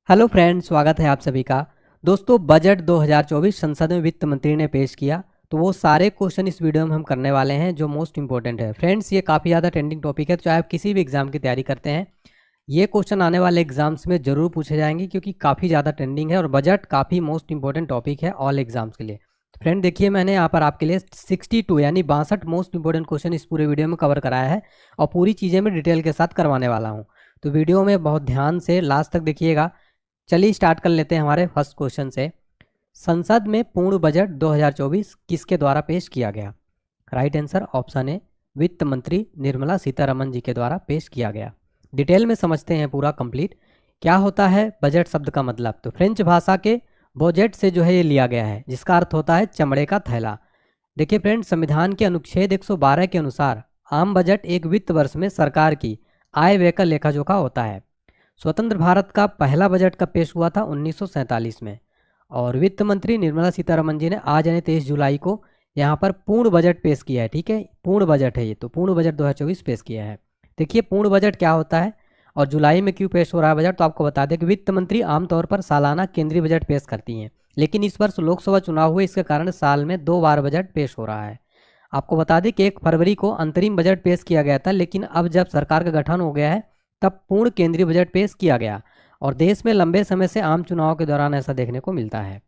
Hello friends, स्वागत है आप सभी का। दोस्तों, बजट 2024 संसद में वित्त मंत्री ने पेश किया, तो वो सारे क्वेश्चन इस वीडियो में हम करने वाले हैं जो मोस्ट इंपॉर्टेंट है। फ्रेंड्स, ये काफ़ी ज़्यादा ट्रेंडिंग टॉपिक है, तो चाहे आप किसी भी एग्जाम की तैयारी करते हैं, ये क्वेश्चन आने वाले एग्जाम्स में जरूर पूछे जाएंगे क्योंकि काफ़ी ज़्यादा ट्रेंडिंग है और बजट काफ़ी मोस्ट इंपॉर्टेंट टॉपिक है ऑल एग्जाम्स के लिए। फ्रेंड देखिए, मैंने यहाँ पर आपके लिए 62 यानी 62 मोस्ट इंपॉर्टेंट क्वेश्चन इस पूरे वीडियो में कवर कराया है और पूरी चीज़ें मैं डिटेल के साथ करवाने वाला हूँ। तो वीडियो में बहुत ध्यान से लास्ट तक देखिएगा। चलिए स्टार्ट कर लेते हैं हमारे फर्स्ट क्वेश्चन से। संसद में पूर्ण बजट 2024 किसके द्वारा पेश किया गया? राइट आंसर ऑप्शन ए, वित्त मंत्री निर्मला सीतारमन जी के द्वारा पेश किया गया। डिटेल में समझते हैं पूरा कंप्लीट। क्या होता है बजट शब्द का मतलब? तो फ्रेंच भाषा के बजट से जो है ये लिया गया है, जिसका अर्थ होता है चमड़े का थैला। देखिए फ्रेंड, संविधान के अनुच्छेद 112 के अनुसार आम बजट एक वित्त वर्ष में सरकार की आय व्यय का लेखा जोखा होता है। स्वतंत्र भारत का पहला बजट कब पेश हुआ था? 1947 में। और वित्त मंत्री निर्मला सीतारमन जी ने आज यानी 23 जुलाई को यहाँ पर पूर्ण बजट पेश किया है। ठीक है, पूर्ण बजट है ये, तो पूर्ण बजट 2024 पेश किया है। देखिए पूर्ण बजट क्या होता है और जुलाई में क्यों पेश हो रहा है बजट, तो आपको बता दें कि वित्त मंत्री आमतौर पर सालाना केंद्रीय बजट पेश करती हैं, लेकिन इस वर्ष लोकसभा चुनाव हुए, इसके कारण साल में 2 बार बजट पेश हो रहा है। आपको बता दें कि 1 फरवरी को अंतरिम बजट पेश किया गया था, लेकिन अब जब सरकार का गठन हो गया है तब पूर्ण केंद्रीय बजट पेश किया गया और देश में लंबे समय से आम चुनाव के दौरान ऐसा देखने को मिलता है।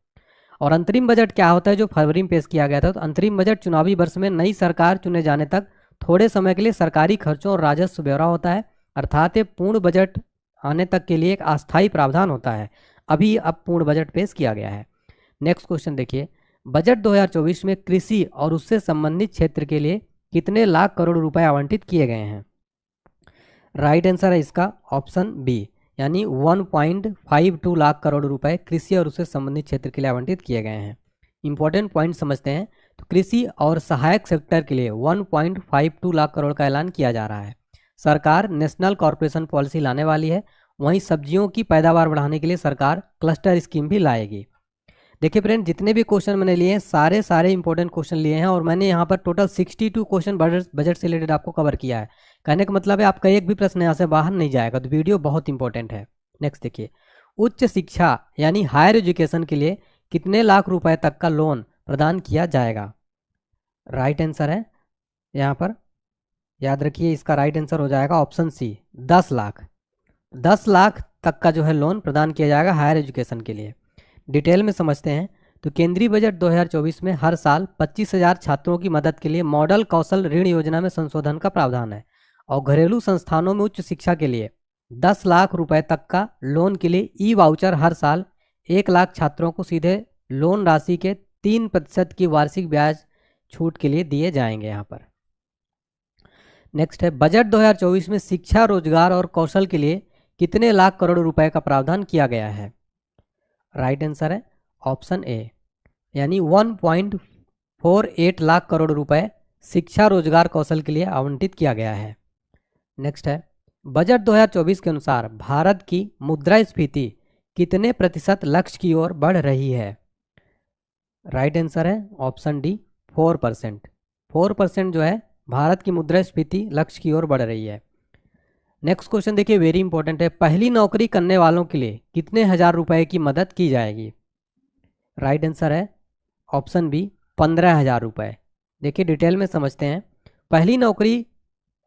और अंतरिम बजट क्या होता है जो फरवरी में पेश किया गया था? तो अंतरिम बजट चुनावी वर्ष में नई सरकार चुने जाने तक थोड़े समय के लिए सरकारी खर्चों और राजस्व ब्यौरा होता है, अर्थात ये पूर्ण बजट आने तक के लिए एक अस्थायी प्रावधान होता है। अभी अब पूर्ण बजट पेश किया गया है। नेक्स्ट क्वेश्चन देखिए, बजट 2024 में कृषि और उससे संबंधित क्षेत्र के लिए कितने लाख करोड़ रुपए आवंटित किए गए हैं? राइट आंसर है इसका ऑप्शन बी, यानी 1.52 लाख करोड़ रुपए कृषि और उससे संबंधित क्षेत्र के लिए आवंटित किए गए हैं। इंपॉर्टेंट पॉइंट समझते हैं। तो कृषि और सहायक सेक्टर के लिए 1.52 लाख करोड़ का ऐलान किया जा रहा है। सरकार नेशनल कॉर्पोरेशन पॉलिसी लाने वाली है। वहीं सब्जियों की पैदावार बढ़ाने के लिए सरकार क्लस्टर स्कीम भी लाएगी। देखिए फ्रेंड, जितने भी क्वेश्चन मैंने लिए हैं सारे इंपॉर्टेंट क्वेश्चन लिए हैं और मैंने यहाँ पर टोटल 62 क्वेश्चन बजट से रिलेटेड आपको कवर किया है। कहने का मतलब है आपका एक भी प्रश्न यहाँ से बाहर नहीं जाएगा, तो वीडियो बहुत इंपॉर्टेंट है। नेक्स्ट देखिए, उच्च शिक्षा यानी हायर एजुकेशन के लिए कितने लाख रुपए तक का लोन प्रदान किया जाएगा? राइट आंसर है यहाँ पर, याद रखिए इसका राइट आंसर हो जाएगा ऑप्शन सी, 10 लाख। 10 लाख तक का जो है लोन प्रदान किया जाएगा हायर एजुकेशन के लिए। डिटेल में समझते हैं। तो केंद्रीय बजट 2024 में हर साल 25,000 छात्रों की मदद के लिए मॉडल कौशल ऋण योजना में संशोधन का प्रावधान है और घरेलू संस्थानों में उच्च शिक्षा के लिए 10 लाख रुपए तक का लोन के लिए ई वाउचर हर साल 1 लाख छात्रों को सीधे लोन राशि के 3% की वार्षिक ब्याज छूट के लिए दिए जाएंगे यहाँ पर। नेक्स्ट है, बजट 2024 में शिक्षा, रोजगार और कौशल के लिए कितने लाख करोड़ रुपए का प्रावधान किया गया है? राइट आंसर है ऑप्शन ए, यानी 1.48 लाख करोड़ रुपए शिक्षा, रोजगार, कौशल के लिए आवंटित किया गया है। नेक्स्ट है, बजट 2024 के अनुसार भारत की मुद्रास्फीति कितने प्रतिशत लक्ष्य की ओर बढ़ रही है? राइट आंसर है ऑप्शन डी, 4%। 4% जो है भारत की मुद्रास्फीति लक्ष्य की ओर बढ़ रही है। नेक्स्ट क्वेश्चन देखिए, वेरी इंपॉर्टेंट है। पहली नौकरी करने वालों के लिए कितने हजार रुपए की मदद की जाएगी? राइट आंसर है ऑप्शन बी, 15,000 रुपये। देखिए डिटेल में समझते हैं। पहली नौकरी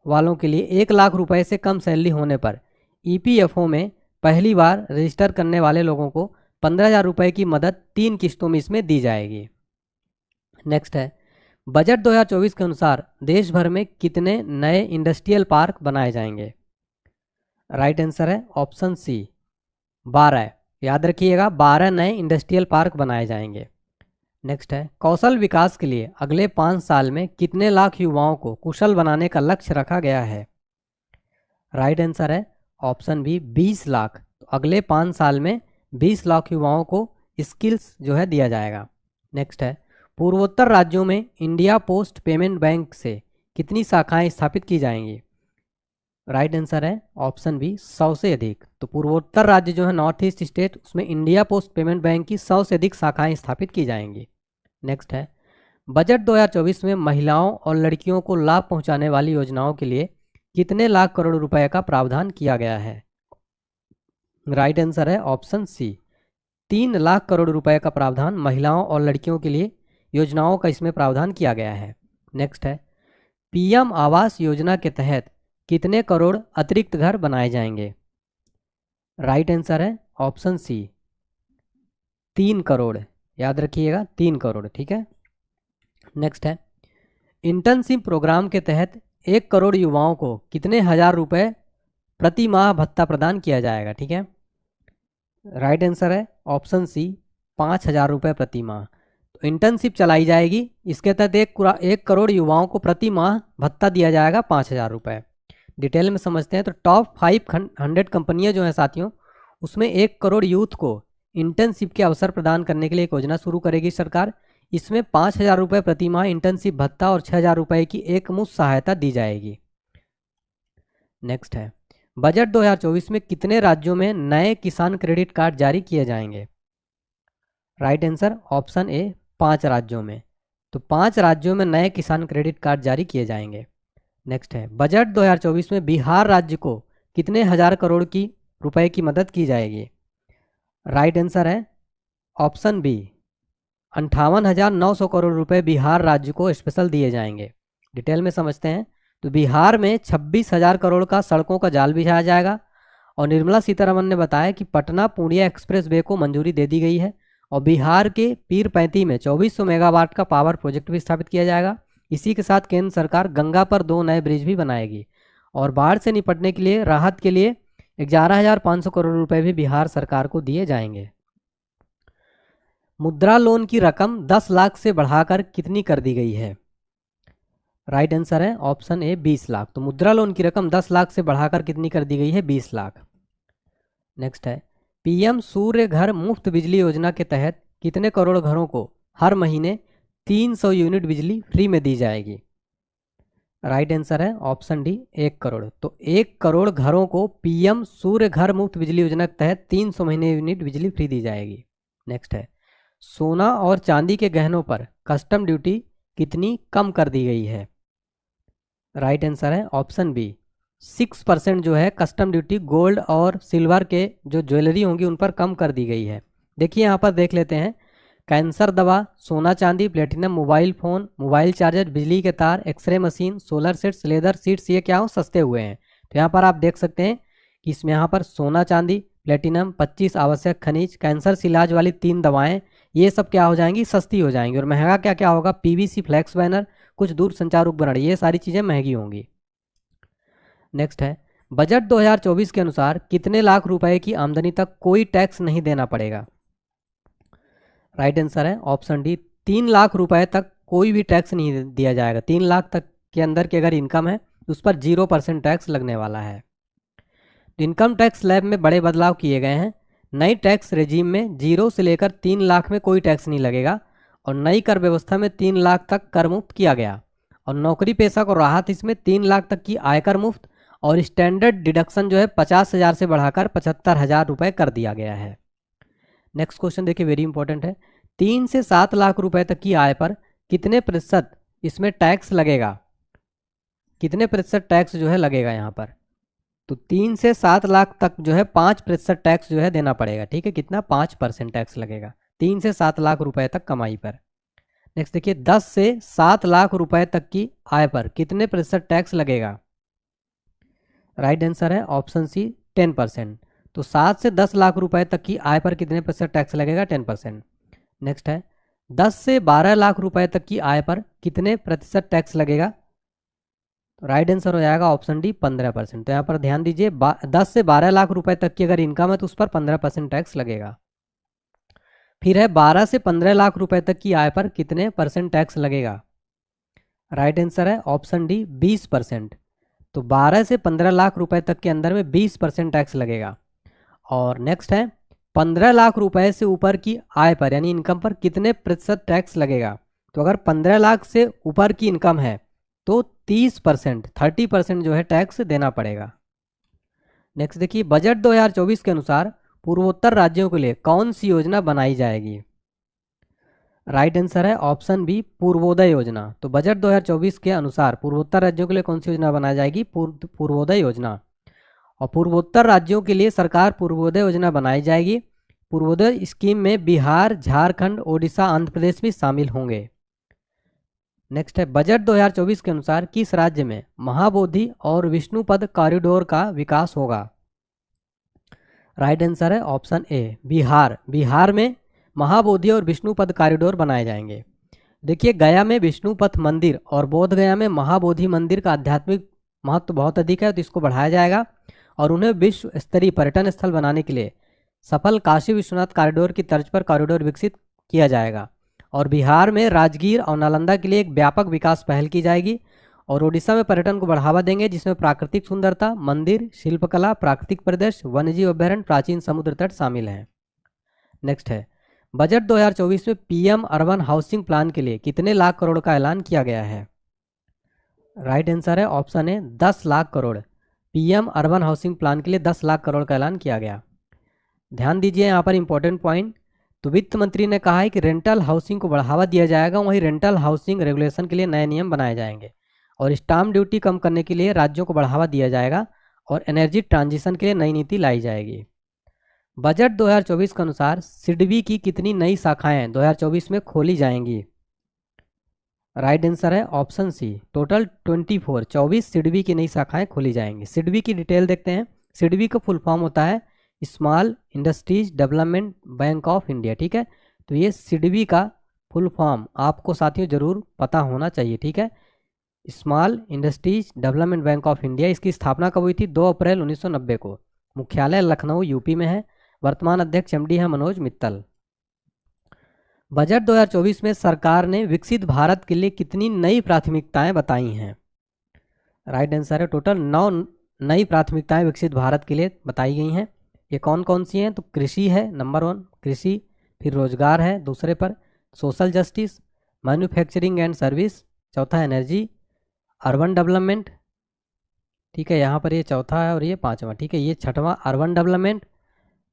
वालों के लिए 1 लाख रुपए से कम सैलरी होने पर ईपीएफओ में पहली बार रजिस्टर करने वाले लोगों को 15,000 रुपये की मदद 3 किस्तों में इसमें दी जाएगी। नेक्स्ट है, बजट 2024 के अनुसार देश भर में कितने नए इंडस्ट्रियल पार्क बनाए जाएंगे? राइट आंसर है ऑप्शन सी, 12। याद रखिएगा 12 नए इंडस्ट्रियल पार्क बनाए जाएंगे। नेक्स्ट है, कौशल विकास के लिए अगले 5 साल में कितने लाख युवाओं को कुशल बनाने का लक्ष्य रखा गया है? राइट आंसर है ऑप्शन बी, 20 लाख। तो अगले 5 साल में 20 लाख युवाओं को स्किल्स जो है दिया जाएगा। नेक्स्ट है, पूर्वोत्तर राज्यों में इंडिया पोस्ट पेमेंट बैंक से कितनी शाखाएं स्थापित की जाएंगी? राइट आंसर है ऑप्शन बी, 100 से अधिक। तो पूर्वोत्तर राज्य जो है नॉर्थ ईस्ट स्टेट, उसमें इंडिया पोस्ट पेमेंट बैंक की 100 से अधिक शाखाएं स्थापित की जाएंगी। नेक्स्ट है, बजट 2024 में महिलाओं और लड़कियों को लाभ पहुंचाने वाली योजनाओं के लिए कितने लाख करोड़ रुपए का प्रावधान किया गया है? राइट आंसर है ऑप्शन सी। 3 लाख करोड़ रुपए का प्रावधान महिलाओं और लड़कियों के लिए योजनाओं का इसमें प्रावधान किया गया है। नेक्स्ट है, पीएम आवास योजना के तहत कितने करोड़ अतिरिक्त घर बनाए जाएंगे? राइट आंसर है ऑप्शन सी, 3 करोड़। याद रखिएगा 3 करोड़, ठीक है। नेक्स्ट है, इंटर्नशिप प्रोग्राम के तहत 1 करोड़ युवाओं को कितने हजार रुपए प्रति माह भत्ता प्रदान किया जाएगा? ठीक है, राइट आंसर है ऑप्शन सी, 5,000 रुपये प्रति माह। तो इंटर्नशिप चलाई जाएगी, इसके तहत 1 करोड़ युवाओं को प्रति माह भत्ता दिया जाएगा 5,000 रुपये। डिटेल में समझते हैं। तो टॉप 500 कंपनियां जो हैं साथियों, उसमें 1 करोड़ यूथ को इंटर्नशिप के अवसर प्रदान करने के लिए एक योजना शुरू करेगी सरकार। इसमें 5,000 रुपये प्रति माह इंटर्नशिप भत्ता और 6,000 रुपये की एक मुश्त सहायता दी जाएगी। नेक्स्ट है, बजट 2024 में कितने राज्यों में नए किसान क्रेडिट कार्ड जारी किए जाएंगे? राइट आंसर ऑप्शन ए, 5 राज्यों में। तो 5 राज्यों में नए किसान क्रेडिट कार्ड जारी किए जाएंगे। नेक्स्ट है, बजट 2024 में बिहार राज्य को कितने हजार करोड़ की रुपए की मदद की जाएगी? राइट आंसर है ऑप्शन बी, 58,900 करोड़ रुपए बिहार राज्य को स्पेशल दिए जाएंगे। डिटेल में समझते हैं। तो बिहार में 26,000 करोड़ का सड़कों का जाल बिछाया जाएगा। और निर्मला सीतारमन ने बताया कि पटना पूर्णिया एक्सप्रेस वे को मंजूरी दे दी गई है। और बिहार के पीरपैंती में 2400 मेगावाट का पावर प्रोजेक्ट भी स्थापित किया जाएगा। इसी के साथ केंद्र सरकार गंगा पर 2 नए ब्रिज भी बनाएगी। और बाढ़ से निपटने के लिए राहत के लिए 11,500 करोड़ रुपए भी बिहार सरकार को दिए जाएंगे। मुद्रा लोन की रकम 10 लाख से बढ़ाकर कितनी कर दी गई है? राइट आंसर है ऑप्शन ए, 20 लाख। तो मुद्रा लोन की रकम 10 लाख से बढ़ाकर कितनी कर दी गई है? 20 लाख। नेक्स्ट है, पीएम सूर्य घर मुफ्त बिजली योजना के तहत कितने करोड़ घरों को हर महीने 300 यूनिट बिजली फ्री में दी जाएगी? राइट आंसर है ऑप्शन डी, 1 करोड़। तो 1 करोड़ घरों को पीएम सूर्य घर मुफ्त बिजली योजना के तहत 300 महीने यूनिट बिजली फ्री दी जाएगी। नेक्स्ट है, सोना और चांदी के गहनों पर कस्टम ड्यूटी कितनी कम कर दी गई है? राइट आंसर है ऑप्शन बी, 6% जो है कस्टम ड्यूटी गोल्ड और सिल्वर के जो ज्वेलरी होंगी उन पर कम कर दी गई है। देखिए यहाँ पर देख लेते हैं, कैंसर दवा, सोना चांदी, platinum, mobile phone, mobile charger, बिजली के तार, x ray machine, solar sets, leather seats, ये क्या हो सस्ते हुए हैं। तो यहाँ पर आप देख सकते हैं कि इसमें यहाँ पर सोना चांदी, प्लेटिनम, 25 आवश्यक खनिज, कैंसर से इलाज वाली 3 दवाएं, ये सब क्या हो जाएंगी? सस्ती हो जाएंगी। और महंगा क्या क्या होगा? पीवीसी फ्लैक्स बैनर, कुछ दूर संचार उपकरण, ये सारी चीज़ें महंगी होंगी। नेक्स्ट है, बजट 2024 के अनुसार कितने लाख रुपए की आमदनी तक कोई टैक्स नहीं देना पड़ेगा? राइट आंसर है ऑप्शन डी, 3 लाख रुपए तक कोई भी टैक्स नहीं दिया जाएगा। 3 लाख तक के अंदर की अगर इनकम है उस पर 0% टैक्स लगने वाला है। इनकम टैक्स स्लैब में बड़े बदलाव किए गए हैं। नई टैक्स रेजिम में 0 से लेकर 3 लाख में कोई टैक्स नहीं लगेगा। और नई कर व्यवस्था में 3 लाख तक कर मुक्त किया गया। और नौकरी पेशा को राहत, इसमें 3 लाख तक की आयकर मुफ्त। और स्टैंडर्ड डिडक्शन जो है 50,000 से बढ़ाकर 75,000 रुपये कर दिया गया है। नेक्स्ट क्वेश्चन देखिए, वेरी इंपॉर्टेंट है। 3 से 7 लाख रुपए तक की आय पर कितने प्रतिशत इसमें टैक्स लगेगा? कितने प्रतिशत टैक्स जो है लगेगा यहाँ पर? तो 3 से 7 लाख तक जो है 5% टैक्स जो है देना पड़ेगा। ठीक है, कितना? 5% टैक्स लगेगा 3 से 7 लाख रुपए तक कमाई पर। नेक्स्ट देखिए, 10 से 7 लाख रुपए तक की आय पर कितने प्रतिशत टैक्स लगेगा? राइट आंसर है ऑप्शन सी, 10%। तो 7 से 10 लाख रुपए तक की आय पर कितने प्रतिशत टैक्स लगेगा? 10%। नेक्स्ट है, 10 से 12 लाख रुपए तक की आय पर कितने प्रतिशत टैक्स लगेगा? राइट आंसर हो जाएगा ऑप्शन डी, 15%। तो यहाँ पर ध्यान दीजिए, 10 से 12 लाख रुपए तक की अगर इनकम है तो उस पर 15% टैक्स लगेगा। फिर है 12 से 15 लाख रुपए तक की आय पर कितने % टैक्स लगेगा? राइट आंसर है ऑप्शन डी, 20%। तो 12 से 15 लाख रुपए तक के अंदर में 20% टैक्स लगेगा। और नेक्स्ट है, 15 लाख रुपए से ऊपर की आय पर यानी इनकम पर कितने प्रतिशत टैक्स लगेगा? तो अगर 15 लाख से ऊपर की इनकम है तो 30% जो है टैक्स देना पड़ेगा। नेक्स्ट देखिए, बजट 2024 के अनुसार पूर्वोत्तर राज्यों के लिए कौन सी योजना बनाई जाएगी? राइट आंसर है ऑप्शन बी, पूर्वोदय योजना। तो बजट 2024 के अनुसार पूर्वोत्तर राज्यों के लिए कौन सी योजना बनाई जाएगी? पूर्वोदय योजना। और पूर्वोत्तर राज्यों के लिए सरकार पूर्वोदय योजना बनाई जाएगी। पूर्वोदय स्कीम में बिहार, झारखंड, ओडिशा, आंध्र प्रदेश भी शामिल होंगे। नेक्स्ट है, बजट 2024 के अनुसार किस राज्य में महाबोधि और विष्णुपद कॉरिडोर का विकास होगा? राइट आंसर है ऑप्शन ए, बिहार। बिहार में महाबोधि और विष्णुपद कॉरिडोर बनाए जाएंगे। देखिए, गया में विष्णुपथ मंदिर और बोध गया में महाबोधि मंदिर का आध्यात्मिक महत्व बहुत अधिक है, तो इसको बढ़ाया जाएगा और उन्हें विश्व स्तरीय पर्यटन स्थल बनाने के लिए सफल काशी विश्वनाथ कॉरिडोर की तर्ज पर कॉरिडोर विकसित किया जाएगा। और बिहार में राजगीर और नालंदा के लिए एक व्यापक विकास पहल की जाएगी। और ओडिशा में पर्यटन को बढ़ावा देंगे, जिसमें प्राकृतिक सुंदरता, मंदिर, शिल्पकला, प्राकृतिक परिदृश्य, वन्यजीव अभ्यारण्य, प्राचीन समुद्र तट शामिल हैं। नेक्स्ट है, बजट 2024 में पीएम अर्बन हाउसिंग प्लान के लिए कितने लाख करोड़ का ऐलान किया गया है? राइट आंसर है option A, 10 lakh crore. PM urban housing plan के लिए 10 लाख करोड़ का ऐलान किया गया। ध्यान दीजिए यहाँ पर इंपॉर्टेंट पॉइंट, तो वित्त मंत्री ने कहा है कि रेंटल हाउसिंग को बढ़ावा दिया जाएगा, वहीं रेंटल हाउसिंग रेगुलेशन के लिए नए नियम बनाए जाएंगे और स्टाम्प ड्यूटी कम करने के लिए राज्यों को बढ़ावा दिया जाएगा और एनर्जी ट्रांजिशन के लिए नई नीति लाई जाएगी। बजट 2024 के अनुसार सिडबी की कितनी नई शाखाएं 2024 में खोली जाएंगी? राइट आंसर है ऑप्शन सी, टोटल 24 सिडबी की नई शाखाएं खोली जाएंगी। सिडबी की डिटेल देखते हैं। सिडबी का फुल फॉर्म होता है small industries development bank of India. ठीक है, तो ये सिडबी का फुल फॉर्म आपको साथियों जरूर पता होना चाहिए। ठीक है, small industries development bank of India, इसकी स्थापना कब हुई थी? 2 अप्रैल 1990 को। मुख्यालय लखनऊ यूपी में है। वर्तमान अध्यक्ष एमडी है मनोज मित्तल। बजट 2024 में सरकार ने विकसित भारत के लिए कितनी नई प्राथमिकताएं बताई हैं? राइट आंसर है टोटल 9 नई प्राथमिकताएं विकसित भारत के लिए बताई गई हैं। ये कौन कौन सी हैं? तो कृषि है नंबर 1, कृषि, फिर रोजगार है दूसरे पर, social justice, manufacturing and service, चौथा एनर्जी, अर्बन डेवलपमेंट। ठीक है, यहाँ पर ये चौथा है और ये पांचवा। ठीक है, ये छठवां urban development,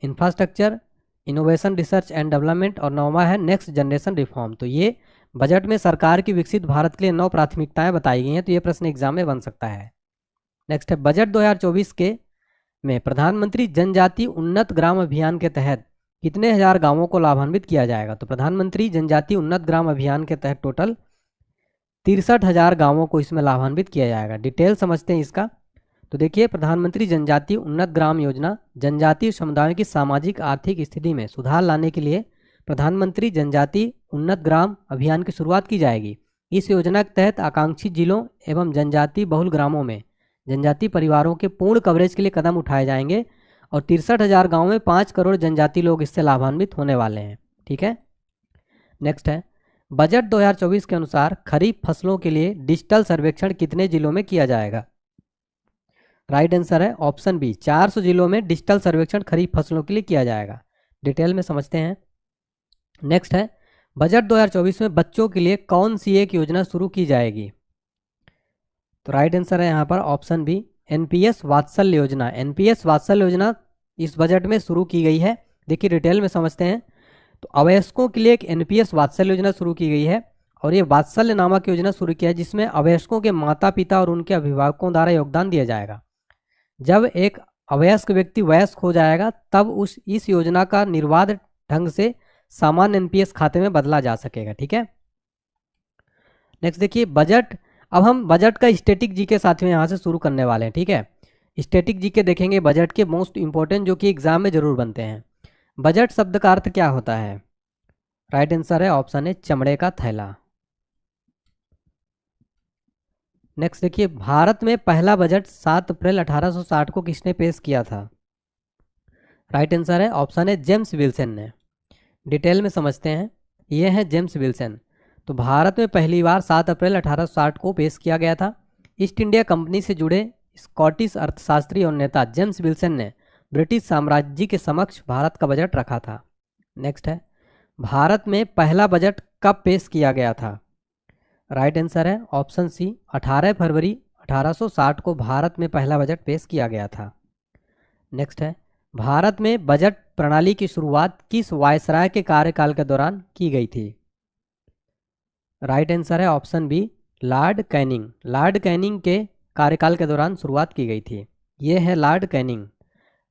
infrastructure, innovation research and development और नौवां है नेक्स्ट जनरेशन रिफॉर्म। तो ये बजट में सरकार की विकसित भारत के लिए 9 प्राथमिकताएं बताई गई हैं। तो ये प्रश्न एग्जाम में बन सकता है। नेक्स्ट है, बजट 2024 के में प्रधानमंत्री जनजाति उन्नत ग्राम अभियान के तहत कितने हजार गांवों को लाभान्वित किया जाएगा? तो प्रधानमंत्री जनजाति उन्नत ग्राम अभियान के तहत टोटल 63,000 गांवों को इसमें लाभान्वित किया जाएगा। डिटेल समझते हैं इसका। तो देखिए, प्रधानमंत्री जनजाति उन्नत ग्राम योजना जनजातीय समुदायों की सामाजिक आर्थिक स्थिति में सुधार लाने के लिए प्रधानमंत्री जनजाति उन्नत ग्राम अभियान की शुरुआत की जाएगी। इस योजना के तहत आकांक्षी जिलों एवं जनजाति बहुल ग्रामों में जनजाति परिवारों के पूर्ण कवरेज के लिए कदम उठाए जाएंगे और 63,000 गाँव में 5 करोड़ जनजाति लोग इससे लाभान्वित होने वाले हैं। ठीक है, नेक्स्ट है, बजट 2024 के अनुसार खरीफ फसलों के लिए डिजिटल सर्वेक्षण कितने जिलों में किया जाएगा? राइट आंसर है ऑप्शन बी, 400 जिलों में डिजिटल सर्वेक्षण खरीफ फसलों के लिए किया जाएगा। डिटेल में समझते हैं। नेक्स्ट है, बजट 2024 में बच्चों के लिए कौन सी एक योजना शुरू की जाएगी? तो राइट आंसर है यहाँ पर ऑप्शन बी, एनपीएस वात्सल्य योजना। एनपीएस वात्सल्य योजना इस बजट में शुरू की गई है। देखिए, डिटेल में समझते हैं। तो अवयस्कों के लिए एक एनपीएस वात्सल्य योजना शुरू की गई है और ये वात्सल्य नामक योजना शुरू किया है, जिसमें अवयस्कों के माता पिता और उनके अभिभावकों द्वारा योगदान दिया जाएगा। जब एक अवयस्क व्यक्ति वयस्क हो जाएगा तब इस योजना का निर्बाध ढंग से सामान्य एनपीएस खाते में बदला जा सकेगा। ठीक है, नेक्स्ट देखिए बजट। अब हम बजट का स्टैटिक जीके साथियों यहाँ से शुरू करने वाले हैं। ठीक है, स्टैटिक जीके देखेंगे बजट के मोस्ट इंपॉर्टेंट, जो कि एग्जाम में जरूर बनते हैं। बजट शब्द का अर्थ क्या होता है? राइट आंसर है ऑप्शन ए, चमड़े का थैला। नेक्स्ट देखिए, भारत में पहला बजट 7 अप्रैल 1860 को किसने पेश किया था? राइट आंसर है ऑप्शन है, जेम्स विल्सन ने। डिटेल में समझते हैं। ये है जेम्स विल्सन। तो भारत में पहली बार 7 अप्रैल 1860 को पेश किया गया था। ईस्ट इंडिया कंपनी से जुड़े स्कॉटिश अर्थशास्त्री और नेता जेम्स विल्सन ने ब्रिटिश साम्राज्य के समक्ष भारत का बजट रखा था। नेक्स्ट है, भारत में पहला बजट कब पेश किया गया था? राइट आंसर है ऑप्शन सी, 18 फरवरी 1860 को भारत में पहला बजट पेश किया गया था। नेक्स्ट है, भारत में बजट प्रणाली की शुरुआत किस वायसराय के कार्यकाल के दौरान की गई थी? राइट आंसर है option B, Lord Canning. Lord Canning के कार्यकाल के दौरान शुरुआत की गई थी। ये है लॉर्ड कैनिंग।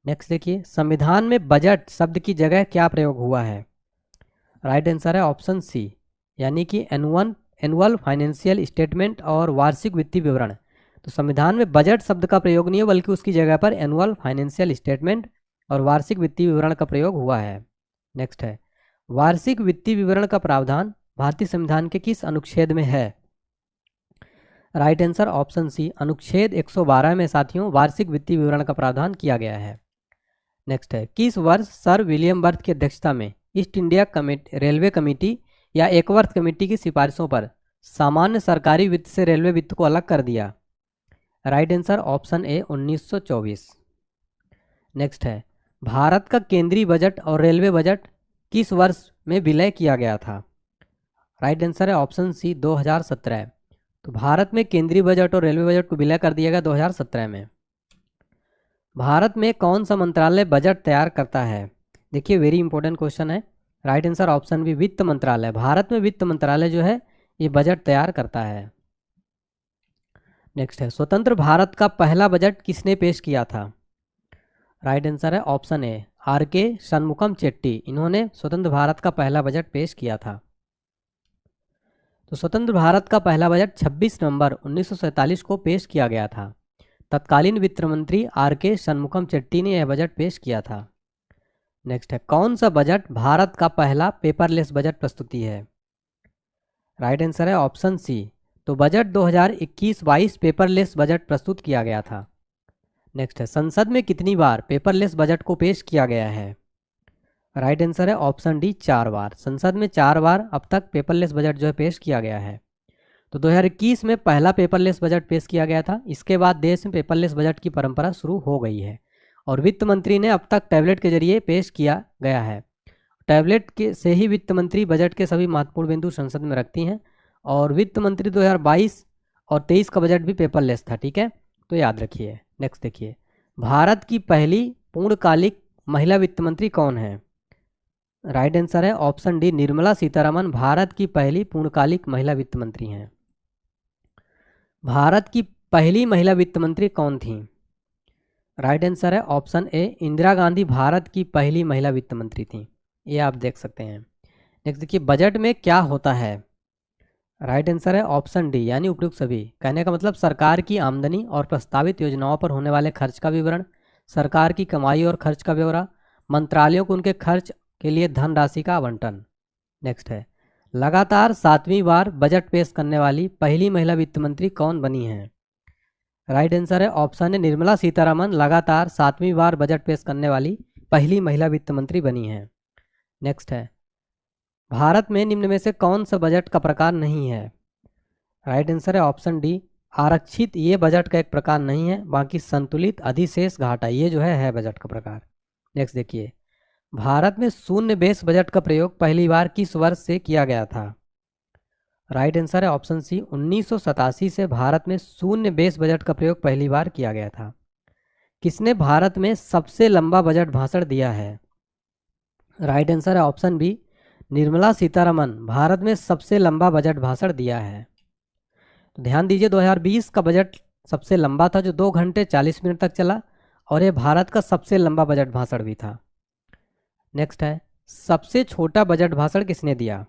नेक्स्ट देखिए, संविधान में बजट शब्द की जगह क्या प्रयोग हुआ है? राइट आंसर है ऑप्शन सी, यानी कि एनुअल फाइनेंशियल स्टेटमेंट और वार्षिक वित्तीय विवरण। तो संविधान में बजट शब्द का प्रयोग नहीं है, बल्कि उसकी जगह पर एनुअल फाइनेंशियल स्टेटमेंट और वार्षिक वित्तीय विवरण का प्रयोग हुआ है। नेक्स्ट है, वार्षिक वित्तीय विवरण का प्रावधान भारतीय संविधान के किस अनुच्छेद में है? राइट आंसर ऑप्शन सी, अनुच्छेद 112 में साथियों वार्षिक वित्तीय विवरण का प्रावधान किया गया है। नेक्स्ट है, किस वर्ष सर विलियम बर्थ की अध्यक्षता में ईस्ट इंडिया रेलवे कमेटी या एकवर्थ कमेटी की सिफारिशों पर सामान्य सरकारी वित्त से रेलवे वित्त को अलग कर दिया? Right answer option A, 1924। Next है, भारत का केंद्रीय बजट और रेलवे बजट किस वर्ष में विलय किया गया था? राइट आंसर है ऑप्शन सी, 2017। तो भारत में केंद्रीय बजट और रेलवे बजट को विलय कर दिया गया 2017 में। भारत में कौन सा मंत्रालय बजट तैयार करता है? देखिए वेरी इंपॉर्टेंट क्वेश्चन है। राइट आंसर ऑप्शन बी, वित्त मंत्रालय। भारत में वित्त मंत्रालय जो है ये बजट तैयार करता है। नेक्स्ट है, स्वतंत्र भारत का पहला बजट किसने पेश किया था? राइट आंसर है ऑप्शन ए, आर के शनमुखम चेट्टी। इन्होंने स्वतंत्र भारत का पहला बजट पेश किया था। तो स्वतंत्र भारत का पहला बजट 26 नवंबर 1947 को पेश किया गया था। तत्कालीन वित्त मंत्री आर के शनमुखम चेट्टी ने यह बजट पेश किया था। नेक्स्ट है, कौन सा बजट भारत का पहला पेपरलेस बजट प्रस्तुति है? राइट आंसर है ऑप्शन सी। तो बजट 2021-22 पेपरलेस बजट प्रस्तुत किया गया था। नेक्स्ट है, संसद में कितनी बार पेपरलेस बजट को पेश किया गया है? राइट आंसर है ऑप्शन डी, 4 बार। संसद में 4 बार अब तक पेपरलेस बजट जो है पेश किया गया है। तो 2021 में पहला पेपरलेस बजट पेश किया गया था। इसके बाद देश में पेपरलेस बजट की परंपरा शुरू हो गई है और वित्त मंत्री ने अब तक टैबलेट के जरिए पेश किया गया है। टैबलेट के से ही वित्त मंत्री बजट के सभी महत्वपूर्ण बिंदु संसद में रखती हैं और वित्त मंत्री 2022 और 23 का बजट भी पेपरलेस था। ठीक है, तो याद रखिए। नेक्स्ट देखिए, भारत की पहली पूर्णकालिक महिला वित्त मंत्री कौन है? राइट आंसर है ऑप्शन डी, निर्मला सीतारमन भारत की पहली पूर्णकालिक महिला वित्त मंत्री हैं। भारत की पहली महिला वित्त मंत्री कौन थी? राइट आंसर है ऑप्शन ए, इंदिरा गांधी भारत की पहली महिला वित्त मंत्री थी। ये आप देख सकते हैं। नेक्स्ट देखिए, बजट में क्या होता है? राइट आंसर है ऑप्शन डी, यानी उपयुक्त सभी। कहने का मतलब सरकार की आमदनी और प्रस्तावित योजनाओं पर होने वाले खर्च का विवरण, सरकार की कमाई और खर्च का ब्यौरा, मंत्रालयों को उनके खर्च के लिए धनराशि का आवंटन। नेक्स्ट है, लगातार 7वीं बार बजट पेश करने वाली पहली महिला वित्त मंत्री कौन बनी है? राइट आंसर है ऑप्शन है, निर्मला सीतारमन लगातार 7वीं बार बजट पेश करने वाली पहली महिला वित्त मंत्री बनी है। नेक्स्ट है, भारत में निम्न में से कौन सा बजट का प्रकार नहीं है? राइट आंसर है ऑप्शन डी, आरक्षित। ये बजट का एक प्रकार नहीं है, बाकी संतुलित, अधिशेष, घाटा ये जो है बजट का प्रकार। नेक्स्ट देखिए, भारत में शून्य बेस बजट का प्रयोग पहली बार किस वर्ष से किया गया था? राइट आंसर है ऑप्शन सी, 1987 से भारत में शून्य बेस बजट का प्रयोग पहली बार किया गया था। किसने भारत में सबसे लंबा बजट भाषण दिया है? राइट आंसर है ऑप्शन बी, निर्मला सीतारमन भारत में सबसे लंबा बजट भाषण दिया है। तो ध्यान दीजिए, 2020 का बजट सबसे लंबा था जो 2 घंटे 40 मिनट तक चला और ये भारत का सबसे लंबा बजट भाषण भी था। नेक्स्ट है, सबसे छोटा बजट भाषण किसने दिया?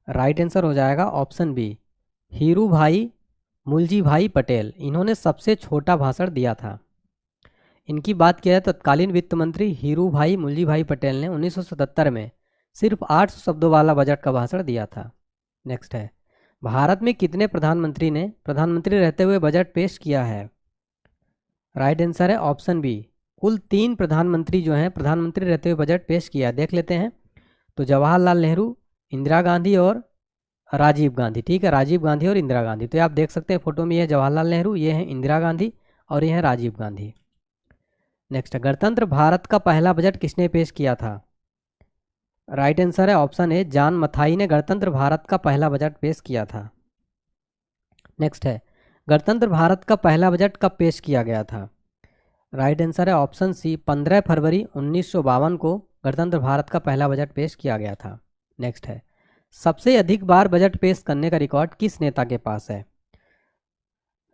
राइट आंसर हो जाएगा ऑप्शन बी, हीरू भाई मुलजी भाई पटेल। इन्होंने सबसे छोटा भाषण दिया था। इनकी बात किया जाए तो तत्कालीन वित्त मंत्री हीरू भाई मुलजी भाई पटेल ने 1977 में सिर्फ 800 शब्दों वाला बजट का भाषण दिया था। नेक्स्ट है, भारत में कितने प्रधानमंत्री ने प्रधानमंत्री रहते हुए बजट पेश किया है? राइट आंसर है ऑप्शन बी, कुल 3 प्रधानमंत्री जो हैं प्रधानमंत्री रहते हुए बजट पेश किया। देख लेते हैं, तो जवाहरलाल नेहरू, इंदिरा गांधी और राजीव गांधी। ठीक है, राजीव गांधी और इंदिरा गांधी। तो आप देख सकते हैं फोटो में, ये जवाहरलाल नेहरू, ये है इंदिरा गांधी और ये है राजीव गांधी। नेक्स्ट, गणतंत्र भारत का पहला बजट किसने पेश किया था? राइट आंसर है ऑप्शन ए, जॉन मथाई ने गणतंत्र भारत का पहला बजट पेश किया था। नेक्स्ट है, गणतंत्र भारत का पहला बजट कब पेश किया गया था? राइट आंसर है ऑप्शन सी, 15 फरवरी 1952 को गणतंत्र भारत का पहला बजट पेश किया गया था। नेक्स्ट है, सबसे अधिक बार बजट पेश करने का रिकॉर्ड किस नेता के पास है?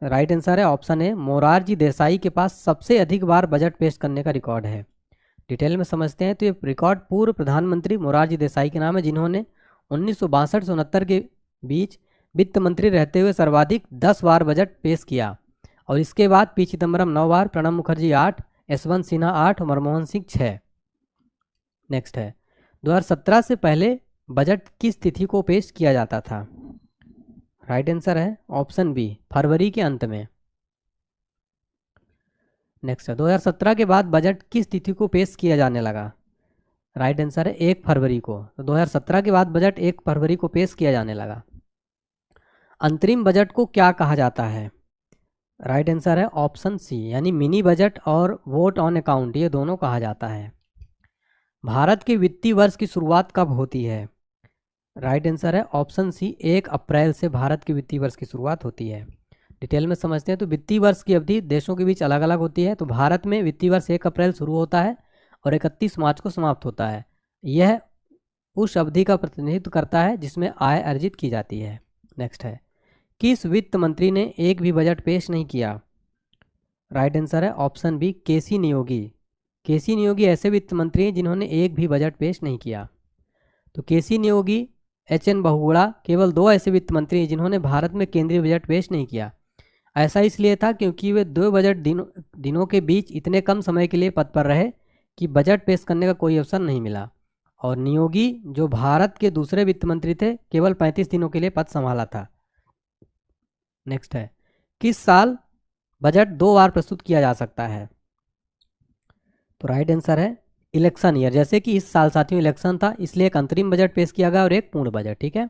राइट आंसर है ऑप्शन ए, मोरारजी देसाई के पास सबसे अधिक बार बजट पेश करने का रिकॉर्ड है। डिटेल में समझते हैं तो ये रिकॉर्ड पूर्व प्रधानमंत्री मोरारजी देसाई के नाम है, जिन्होंने 1962 से 69 के बीच वित्त मंत्री रहते हुए सर्वाधिक 10 बार बजट पेश किया। और इसके बाद पी चिदम्बरम 9 बार, प्रणब मुखर्जी 8, यशवंत सिन्हा 8 और मनमोहन सिंह 6। नेक्स्ट है 2017 से पहले बजट किस तिथि को पेश किया जाता था? राइट आंसर है ऑप्शन बी, फरवरी के अंत में। नेक्स्ट है 2017 के बाद बजट किस तिथि को पेश किया जाने लगा? राइट आंसर है 1 फरवरी को। तो 2017 के बाद बजट 1 फरवरी को पेश किया जाने लगा। अंतरिम बजट को क्या कहा जाता है? राइट आंसर है ऑप्शन सी, यानी मिनी बजट और वोट ऑन अकाउंट, ये दोनों कहा जाता है। भारत के वित्तीय वर्ष की शुरुआत कब होती है? राइट आंसर है ऑप्शन सी, 1 अप्रैल से भारत के वित्तीय वर्ष की शुरुआत होती है। डिटेल में समझते हैं तो वित्तीय वर्ष की अवधि देशों के बीच अलग अलग होती है। तो भारत में वित्तीय वर्ष 1 अप्रैल शुरू होता है और 31 मार्च को समाप्त होता है। यह उस अवधि का प्रतिनिधित्व करता है जिसमें आय अर्जित की जाती है। नेक्स्ट है किस वित्त मंत्री ने एक भी बजट पेश नहीं किया? राइट आंसर है ऑप्शन बी, केसी नियोगी। केसी नियोगी ऐसे वित्त मंत्री हैं जिन्होंने एक भी बजट पेश नहीं किया। तो केसी नियोगी, एच.एन. बहुगुणा केवल 2 ऐसे वित्त मंत्री हैं जिन्होंने भारत में केंद्रीय बजट पेश नहीं किया। ऐसा इसलिए था क्योंकि वे 2 बजट दिनों के बीच इतने कम समय के लिए पद पर रहे कि बजट पेश करने का कोई अवसर नहीं मिला। और नियोगी जो भारत के दूसरे वित्त मंत्री थे, केवल 35 दिनों के लिए पद संभाला था। नेक्स्ट है किस साल बजट 2 बार प्रस्तुत किया जा सकता है? तो राइट आंसर है इलेक्शन ईयर। जैसे कि इस साल साथियों इलेक्शन था, इसलिए एक अंतरिम बजट पेश किया गया और एक पूर्ण बजट। ठीक है,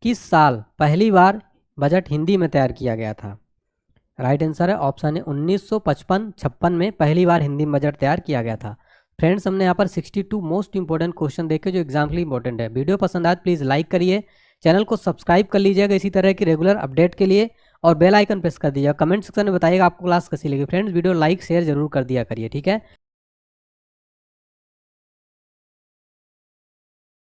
किस साल पहली बार बजट हिंदी में तैयार किया गया था? राइट आंसर है ऑप्शन है 1955-56 में पहली बार हिंदी में बजट तैयार किया गया था। फ्रेंड्स, हमने यहाँ पर 62 मोस्ट इंपॉर्टेंट क्वेश्चन देखे जो एग्जाम के लिए इंपॉर्टेंट है। वीडियो पसंद आए प्लीज़ लाइक करिए, चैनल को सब्सक्राइब कर लीजिएगा इसी तरह की रेगुलर अपडेट के लिए, और बेल आइकन प्रेस कर दीजिएगा। कमेंट सेक्शन में बताइएगा आपको क्लास कैसी लगी। फ्रेंड्स, वीडियो लाइक शेयर जरूर कर दिया करिए। ठीक है।